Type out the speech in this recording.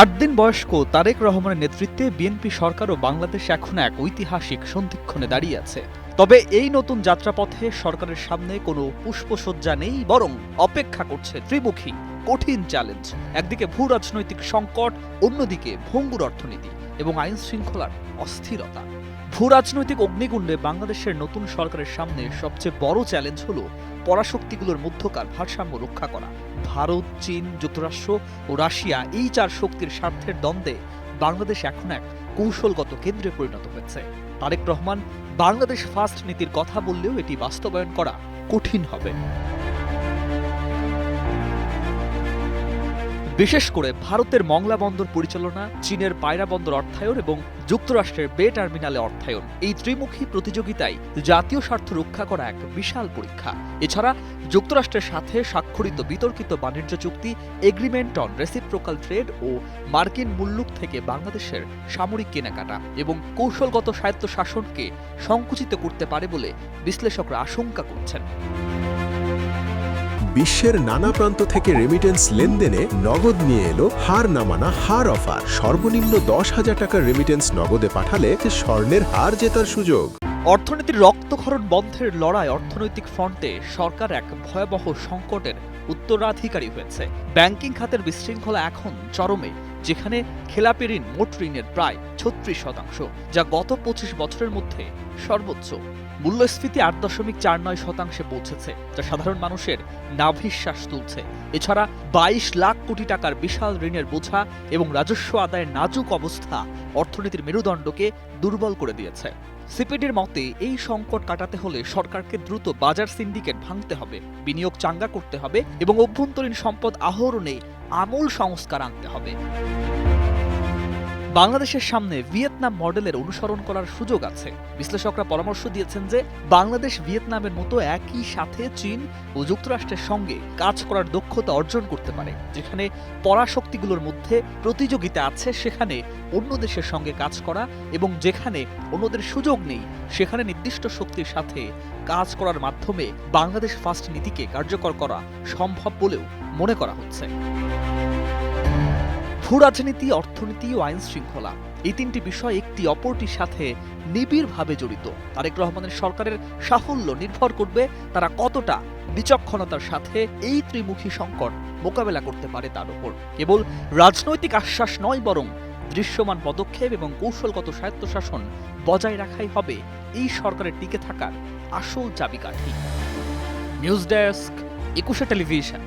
৮ দিন বয়স্ক তারেক রহমানের নেতৃত্বে বিএনপি সরকার ও বাংলাদেশ এখন এক ঐতিহাসিক সন্ধিক্ষণে দাঁড়িয়ে আছে। তবে এই নতুন যাত্রাপথে সরকারের সামনে কোনো পুষ্পসজ্জা নেই, বরং অপেক্ষা করছে ত্রিমুখী কঠিন চ্যালেঞ্জ। একদিকে ভূ রাজনৈতিক সংকট, অন্যদিকে ভঙ্গুর অর্থনীতি এবং আইন শৃঙ্খলার অস্থিরতা। ভূ রাজনৈতিক অগ্নিকুণ্ডে বাংলাদেশের নতুন সরকারের সামনে সবচেয়ে বড় চ্যালেঞ্জ হলো পরাশক্তিগুলোর মধ্যকার ভারসাম্য রক্ষা করা। ভারত, চীন, যুক্তরাষ্ট্র ও রাশিয়া এই চার শক্তির স্বার্থের দ্বন্দ্বে বাংলাদেশ এখন এক কৌশলগত কেন্দ্রে পরিণত হয়েছে। তারেক রহমান বাংলাদেশ ফার্স্ট নীতির কথা বললেও এটি বাস্তবায়ন করা কঠিন হবে। বিশেষ করে ভারতের মংলা বন্দর পরিচালনা, চীনের পায়রা বন্দর অর্থায়ন এবং যুক্তরাষ্ট্রের বে টার্মিনালে অর্থায়ন, এই ত্রিমুখী প্রতিযোগিতায় জাতীয় স্বার্থ রক্ষা করা এক বিশাল পরীক্ষা। এছাড়া যুক্তরাষ্ট্রের সাথে স্বাক্ষরিত বিতর্কিত বাণিজ্য চুক্তি, এগ্রিমেন্ট অন রেসিপ্রোকাল ট্রেড ও মার্কিন মুল্লুক থেকে বাংলাদেশের সামরিক কেনাকাটা এবং কৌশলগত স্বায়ত্তশাসনকে সংকুচিত করতে পারে বলে বিশ্লেষকরা আশঙ্কা করছেন। বিশ্বের নানা প্রান্ত থেকে রেমিটেন্স লেনদেনে নগদ নিয়ে এলো হার না মানা হার অফার। সর্বনিম্ন 10,000 টাকার রেমিটেন্স নগদে পাঠালে স্বর্ণের হার জেতার সুযোগ। অর্থনীতির রক্তক্ষরণ বন্ধের লড়াই অর্থনৈতিক ফ্রন্টে সরকার এক ভয়াবহ সংকটের উত্তরাধিকারী হয়েছে। ব্যাংকিং খাতের বিশৃঙ্খলা এখন চরমে, যেখানে খেলাপি ঋণ মোট ঋণের প্রায় 36%, যা গত 25 বছরের মধ্যে সর্বোচ্চ। মূল্যস্ফীতি 8.49% পৌঁছেছে, যা সাধারণ মানুষের নাভিশ্বাস তুলছে। এছাড়া 22 লাখ কোটি টাকার বিশাল ঋণের বোঝা এবং রাজস্ব আদায়ের নাজুক অবস্থা অর্থনীতির মেরুদণ্ডকে দুর্বল করে দিয়েছে। সিপিডির মতে এই সংকট কাটাতে হলে সরকারকে দ্রুত বাজার সিন্ডিকেট ভাঙতে হবে, বিনিয়োগ চাঙ্গা করতে হবে এবং অভ্যন্তরীণ সম্পদ আহরণে আমূল সংস্কার আনতে হবে। বাংলাদেশের সামনে ভিয়েতনাম মডেলের অনুসরণ করার সুযোগ আছে। বিশ্লেষকরা পরামর্শ দিয়েছেন যে বাংলাদেশ ভিয়েতনামের মতো একই সাথে চীন ও যুক্তরাষ্ট্রের সঙ্গে কাজ করার দক্ষতা অর্জন করতে পারে। যেখানে পরাশক্তিগুলোর মধ্যে প্রতিযোগিতা আছে, সেখানে অন্য দেশের সঙ্গে কাজ করা এবং যেখানে অন্যদের সুযোগ নেই, সেখানে নির্দিষ্ট শক্তির সাথে কাজ করার মাধ্যমে বাংলাদেশ ফার্স্ট নীতিকে কার্যকর করা সম্ভব বলেও মনে করা হচ্ছে। ভূ রাজনীতি, অর্থনীতি ও আইন শৃঙ্খলা, এই তিনটি বিষয় একটি অপরটির সাথে নিবিড়ভাবে জড়িত। তারেক রহমানের সরকারের সাফল্য নির্ভর করবে তারা কতটা বিচক্ষণতার সাথে এই ত্রিমুখী সংকট মোকাবেলা করতে পারে তার উপর। কেবল রাজনৈতিক আশ্বাস নয়, বরং দৃশ্যমান পদক্ষেপ এবং কৌশলগত স্বায়ত্তশাসন বজায় রাখাই হবে এই সরকারের টিকে থাকার আসল চাবিকাঠি। News desk, 21 television.